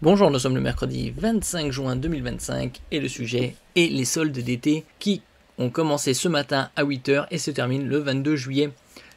Bonjour, nous sommes le mercredi 25 juin 2025 et le sujet est les soldes d'été qui ont commencé ce matin à 8 h et se terminent le 22 juillet.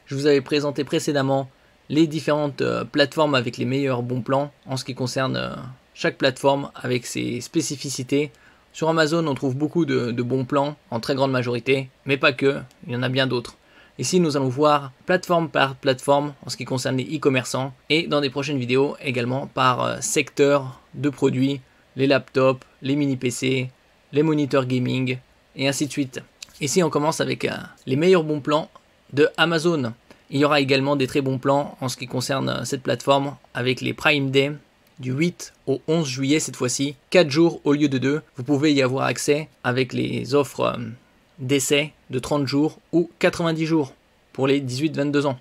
Je vous avais présenté précédemment les différentes plateformes avec les meilleurs bons plans en ce qui concerne chaque plateforme avec ses spécificités. Sur Amazon, on trouve beaucoup de bons plans en très grande majorité, mais pas que, il y en a bien d'autres. Ici, nous allons voir plateforme par plateforme en ce qui concerne les e-commerçants et dans des prochaines vidéos également par secteur de produits, les laptops, les mini-PC, les moniteurs gaming et ainsi de suite. Ici, on commence avec les meilleurs bons plans de Amazon. Il y aura également des très bons plans en ce qui concerne cette plateforme avec les Prime Day du 8 au 11 juillet cette fois-ci, 4 jours au lieu de 2. Vous pouvez y avoir accès avec les offres d'essai de 30 jours ou 90 jours pour les 18-22 ans.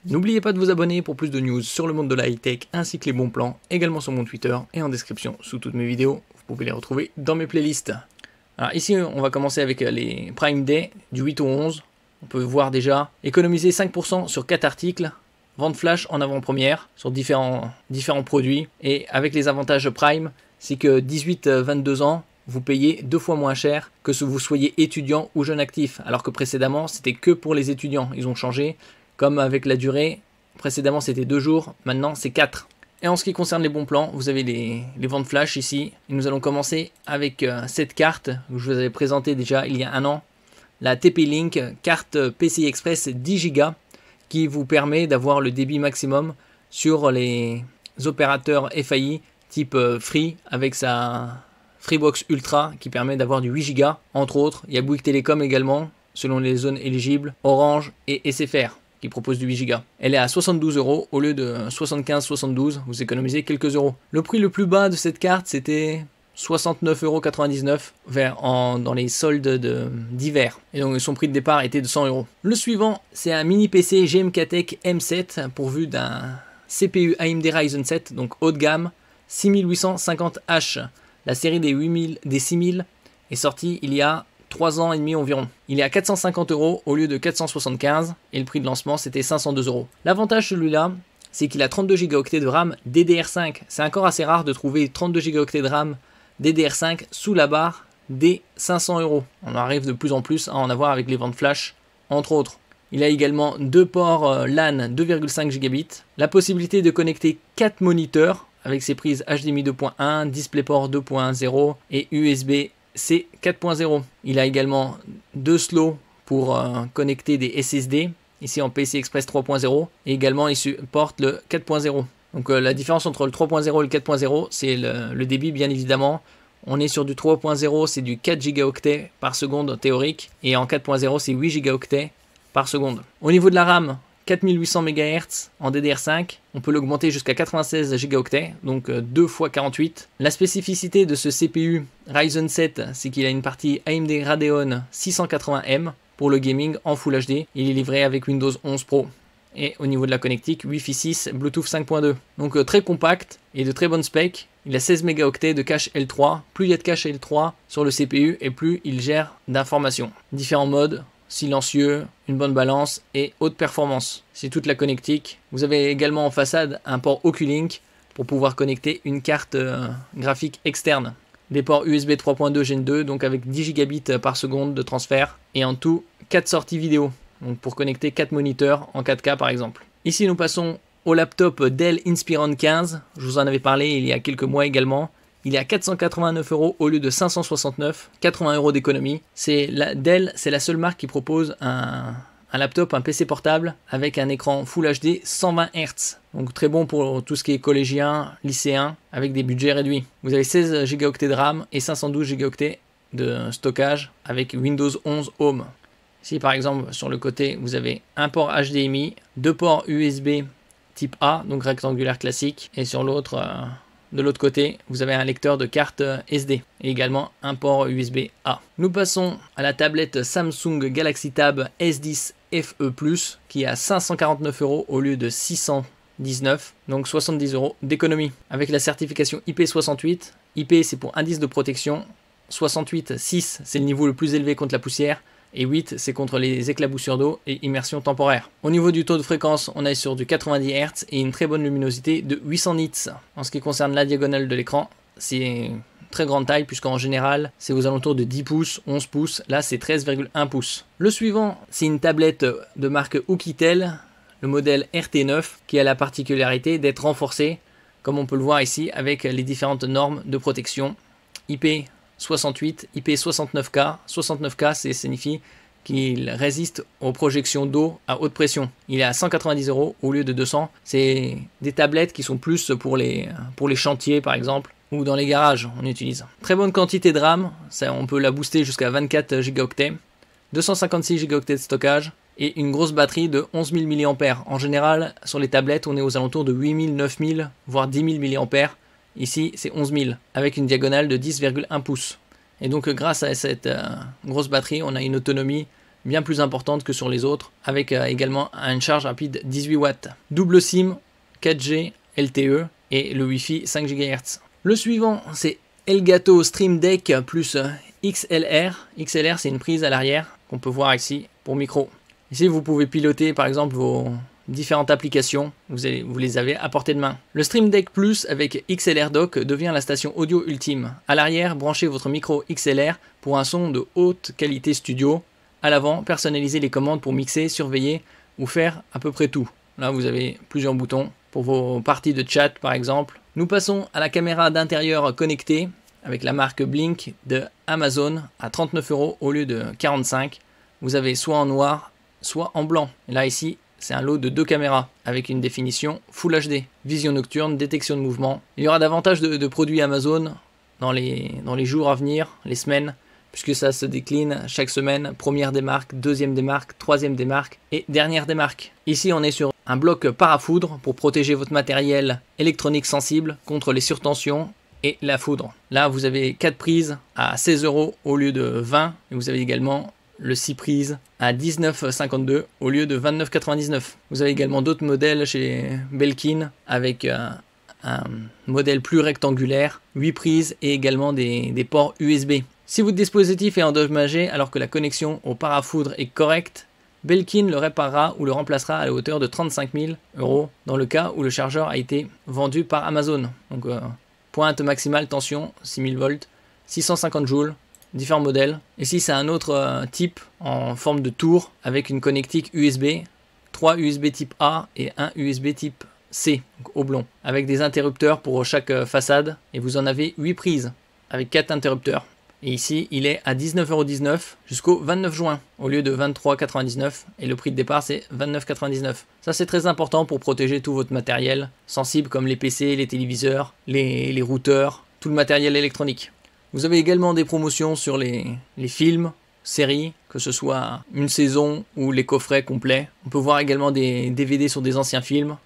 N'oubliez pas de vous abonner pour plus de news sur le monde de la high-tech ainsi que les bons plans, également sur mon Twitter et en description sous toutes mes vidéos. Vous pouvez les retrouver dans mes playlists. Alors ici, on va commencer avec les Prime Day du 8 au 11. On peut voir déjà économiser 5% sur 4 articles, vente flash en avant-première sur différents produits. Et avec les avantages Prime, c'est que 18-22 ans, vous payez 2 fois moins cher que si vous soyez étudiant ou jeune actif. Alors que précédemment, c'était que pour les étudiants. Ils ont changé. Comme avec la durée, précédemment c'était 2 jours, maintenant c'est 4. Et en ce qui concerne les bons plans, vous avez les ventes flash ici. Et nous allons commencer avec cette carte que je vous avais présentée déjà il y a un an. La TP-Link, carte PCI Express 10 Go qui vous permet d'avoir le débit maximum sur les opérateurs FAI type Free avec sa Freebox Ultra qui permet d'avoir du 8 Go entre autres. Il y a Bouygues Télécom également selon les zones éligibles, Orange et SFR qui propose du 8 Go. Elle est à 72 € au lieu de 75-72, vous économisez quelques euros. Le prix le plus bas de cette carte c'était 69,99 € dans les soldes d'hiver. Et donc son prix de départ était de 100 €. Le suivant, c'est un mini PC GMK-Tech M7 pourvu d'un CPU AMD Ryzen 7, donc haut de gamme, 6850H. La série des 6000 est sortie il y a 3 ans et demi environ. Il est à 450 € au lieu de 475 et le prix de lancement c'était 502 €. L'avantage celui-là, c'est qu'il a 32 Go de RAM DDR5. C'est encore assez rare de trouver 32 Go de RAM DDR5 sous la barre des 500 €. On arrive de plus en plus à en avoir avec les ventes flash, entre autres. Il a également 2 ports LAN 2,5 Gb, la possibilité de connecter 4 moniteurs avec ses prises HDMI 2.1, DisplayPort 2.0 et USB-C 4.0. Il a également 2 slots pour connecter des SSD, ici en PCI Express 3.0, et également il supporte le 4.0. Donc la différence entre le 3.0 et le 4.0, c'est le débit bien évidemment. On est sur du 3.0, c'est du 4 Go par seconde théorique, et en 4.0 c'est 8 Go par seconde. Au niveau de la RAM, 4800 MHz en DDR5, on peut l'augmenter jusqu'à 96 Go, donc 2 x 48. La spécificité de ce CPU Ryzen 7, c'est qu'il a une partie AMD Radeon 680M pour le gaming en Full HD. Il est livré avec Windows 11 Pro. Et au niveau de la connectique, Wi-Fi 6, Bluetooth 5.2. Donc très compact et de très bonnes specs. Il a 16 mégaoctets de cache L3. Plus il y a de cache L3 sur le CPU et plus il gère d'informations. Différents modes. Silencieux, une bonne balance et haute performance. C'est toute la connectique. Vous avez également en façade un port Oculink pour pouvoir connecter une carte graphique externe. Des ports USB 3.2 Gen 2, donc avec 10 Gigabits par seconde de transfert. Et en tout, 4 sorties vidéo, donc pour connecter 4 moniteurs en 4K par exemple. Ici nous passons au laptop Dell Inspiron 15. Je vous en avais parlé il y a quelques mois également. Il est à 489 € au lieu de 569, 80 € d'économie. Dell, c'est la seule marque qui propose un laptop, un PC portable avec un écran Full HD 120 Hz. Donc très bon pour tout ce qui est collégien, lycéen, avec des budgets réduits. Vous avez 16 Go de RAM et 512 Go de stockage avec Windows 11 Home. Ici par exemple sur le côté vous avez un port HDMI, 2 ports USB type A, donc rectangulaire classique, et sur l'autre... de l'autre côté, vous avez un lecteur de carte SD et également un port USB-A. Nous passons à la tablette Samsung Galaxy Tab S10 FE+, qui est à 549 € au lieu de 619, donc 70 € d'économie. Avec la certification IP68, IP c'est pour indice de protection, 68, 6 c'est le niveau le plus élevé contre la poussière, Et 8, c'est contre les éclaboussures d'eau et immersion temporaire. Au niveau du taux de fréquence, on est sur du 90 Hz et une très bonne luminosité de 800 nits. En ce qui concerne la diagonale de l'écran, c'est très grande taille puisqu'en général, c'est aux alentours de 10 pouces, 11 pouces. Là, c'est 13,1 pouces. Le suivant, c'est une tablette de marque Oukitel, le modèle RT9, qui a la particularité d'être renforcé, comme on peut le voir ici, avec les différentes normes de protection IP68, IP69K. 69K, ça signifie qu'il résiste aux projections d'eau à haute pression. Il est à 190 € au lieu de 200. C'est des tablettes qui sont plus pour les chantiers, par exemple, ou dans les garages, on utilise. Très bonne quantité de RAM, ça, on peut la booster jusqu'à 24 Go, 256 Go de stockage, et une grosse batterie de 11 000 mAh. En général, sur les tablettes, on est aux alentours de 8 000, 9 000, voire 10 000 mAh. Ici, c'est 11 000, avec une diagonale de 10,1 pouces. Et donc, grâce à cette grosse batterie, on a une autonomie bien plus importante que sur les autres, avec également une charge rapide 18 watts. Double SIM, 4G, LTE, et le Wi-Fi 5 GHz. Le suivant, c'est Elgato Stream Deck plus XLR. XLR, c'est une prise à l'arrière qu'on peut voir ici pour micro. Ici, vous pouvez piloter par exemple vos différentes applications, vous les avez à portée de main. Le Stream Deck Plus avec XLR Dock devient la station audio ultime. À l'arrière, branchez votre micro XLR pour un son de haute qualité studio. À l'avant, personnalisez les commandes pour mixer, surveiller ou faire à peu près tout. Là, vous avez plusieurs boutons pour vos parties de chat par exemple. Nous passons à la caméra d'intérieur connectée avec la marque Blink de Amazon à 39 € au lieu de 45. Vous avez soit en noir, soit en blanc. Et là ici, c'est un lot de 2 caméras avec une définition Full HD, vision nocturne, détection de mouvement. Il y aura davantage de produits Amazon dans les jours à venir, les semaines, puisque ça se décline chaque semaine, première des marques, deuxième des marques, troisième des marques et dernière des marques. Ici, on est sur un bloc parafoudre pour protéger votre matériel électronique sensible contre les surtensions et la foudre. Là, vous avez 4 prises à 16 € au lieu de 20, et vous avez également le 6 prises à 19,52 au lieu de 29,99. Vous avez également d'autres modèles chez Belkin avec un modèle plus rectangulaire, 8 prises et également des ports USB. Si votre dispositif est endommagé alors que la connexion au parafoudre est correcte, Belkin le réparera ou le remplacera à la hauteur de 35 000 € dans le cas où le chargeur a été vendu par Amazon. Donc pointe maximale tension 6000 volts, 650 joules, différents modèles. Ici c'est un autre type en forme de tour avec une connectique USB, 3 USB type A et 1 USB type C, donc oblong, avec des interrupteurs pour chaque façade, et vous en avez 8 prises avec 4 interrupteurs. Et ici, il est à 19,19 € jusqu'au 29 juin, au lieu de 23,99 €. Et le prix de départ, c'est 29,99 €. Ça, c'est très important pour protéger tout votre matériel sensible, comme les PC, les téléviseurs, les routeurs, tout le matériel électronique. Vous avez également des promotions sur les films, séries, que ce soit une saison ou les coffrets complets. On peut voir également des DVD sur des anciens films.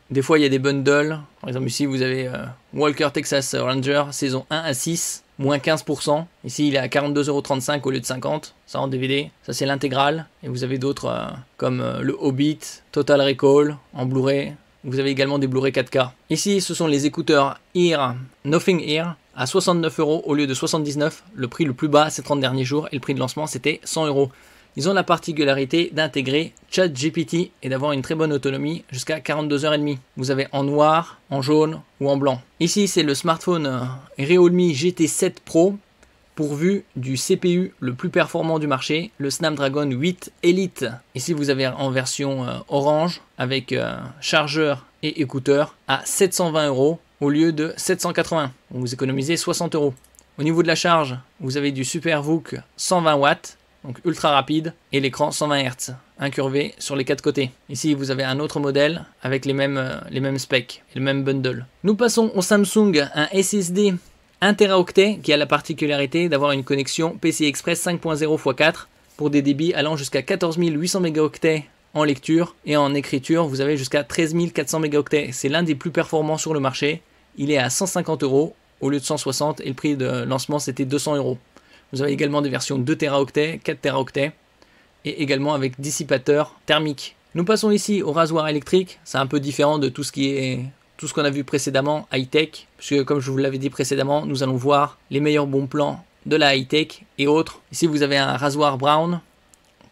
Des fois, il y a des bundles. Par exemple, ici, vous avez Walker Texas Ranger, saison 1 à 6. Moins 15%. Ici, il est à 42,35 € au lieu de 50. Ça en DVD. Ça, c'est l'intégrale. Et vous avez d'autres comme le Hobbit, Total Recall en Blu-ray. Vous avez également des Blu-ray 4K. Ici, ce sont les écouteurs Ear, Nothing Ear, à 69 € au lieu de 79. Le prix le plus bas ces 30 derniers jours. Et le prix de lancement, c'était 100 €. Ils ont la particularité d'intégrer ChatGPT et d'avoir une très bonne autonomie jusqu'à 42h30. Vous avez en noir, en jaune ou en blanc. Ici, c'est le smartphone Realme GT7 Pro pourvu du CPU le plus performant du marché, le Snapdragon 8 Elite. Ici, vous avez en version orange avec chargeur et écouteurs à 720 € au lieu de 780. Vous économisez 60 €. Au niveau de la charge, vous avez du SuperVOOC 120 watts. Donc ultra rapide, et l'écran 120 Hz, incurvé sur les 4 côtés. Ici, vous avez un autre modèle avec les mêmes specs et le même bundle. Nous passons au Samsung, un SSD 1 Teraoctet qui a la particularité d'avoir une connexion PCI Express 5.0 x 4 pour des débits allant jusqu'à 14 800 mégaoctets en lecture, et en écriture, vous avez jusqu'à 13 400 mégaoctets. C'est l'un des plus performants sur le marché. Il est à 150 € au lieu de 160, et le prix de lancement, c'était 200 €. Vous avez également des versions 2 Teraoctets, 4 Teraoctets, et également avec dissipateur thermique. Nous passons ici au rasoir électrique. C'est un peu différent de tout ce qu'on a vu précédemment, high-tech, puisque comme je vous l'avais dit précédemment, nous allons voir les meilleurs bons plans de la high-tech et autres. Ici, vous avez un rasoir Brown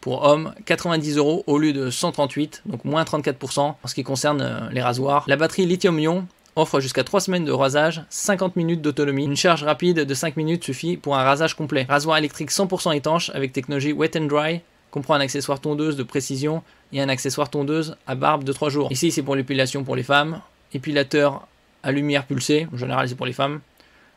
pour hommes, 90 € au lieu de 138, donc moins 34% en ce qui concerne les rasoirs. La batterie lithium-ion offre jusqu'à 3 semaines de rasage, 50 minutes d'autonomie. Une charge rapide de 5 minutes suffit pour un rasage complet. Rasoir électrique 100% étanche avec technologie Wet and Dry, comprend un accessoire tondeuse de précision et un accessoire tondeuse à barbe de 3 jours. Ici c'est pour l'épilation pour les femmes, épilateur à lumière pulsée, en général c'est pour les femmes,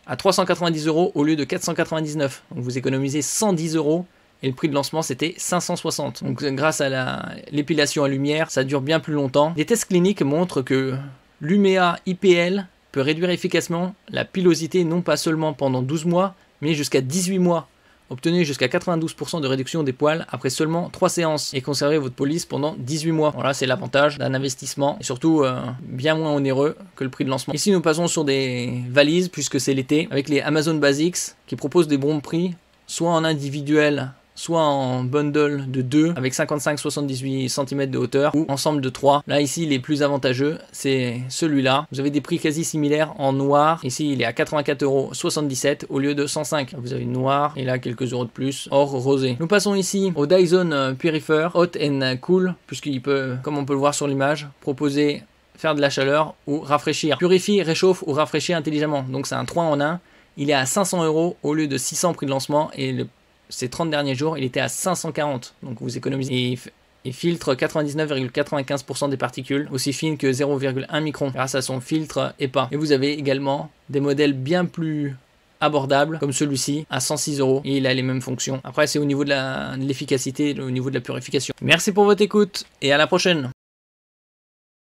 à 390 € au lieu de 499. Donc vous économisez 110 € et le prix de lancement c'était 560. Donc grâce à l'épilation à lumière, ça dure bien plus longtemps. Des tests cliniques montrent que l'Umea IPL peut réduire efficacement la pilosité non pas seulement pendant 12 mois, mais jusqu'à 18 mois. Obtenez jusqu'à 92% de réduction des poils après seulement 3 séances et conservez votre police pendant 18 mois. Voilà, c'est l'avantage d'un investissement et surtout bien moins onéreux que le prix de lancement. Ici, nous passons sur des valises puisque c'est l'été avec les Amazon Basics qui proposent des bons prix, soit en individuel, soit en bundle de 2 avec 55-78 cm de hauteur ou ensemble de 3. Là ici les plus avantageux c'est celui-là. Vous avez des prix quasi similaires en noir. Ici il est à 84,77 € au lieu de 105. Vous avez noir et là quelques euros de plus or rosé. Nous passons ici au Dyson Purifier Hot and Cool puisqu'il peut, comme on peut le voir sur l'image, proposer faire de la chaleur ou rafraîchir. Purifie, réchauffe ou rafraîchit intelligemment. Donc c'est un 3 en 1. Il est à 500 € au lieu de 600 prix de lancement et ces 30 derniers jours, il était à 540. Donc vous économisez. Et filtre 99,95% des particules, aussi fines que 0,1 micron, grâce à son filtre EPA. Et vous avez également des modèles bien plus abordables, comme celui-ci, à 106 € et il a les mêmes fonctions. Après, c'est au niveau de l'efficacité, au niveau de la purification. Merci pour votre écoute et à la prochaine.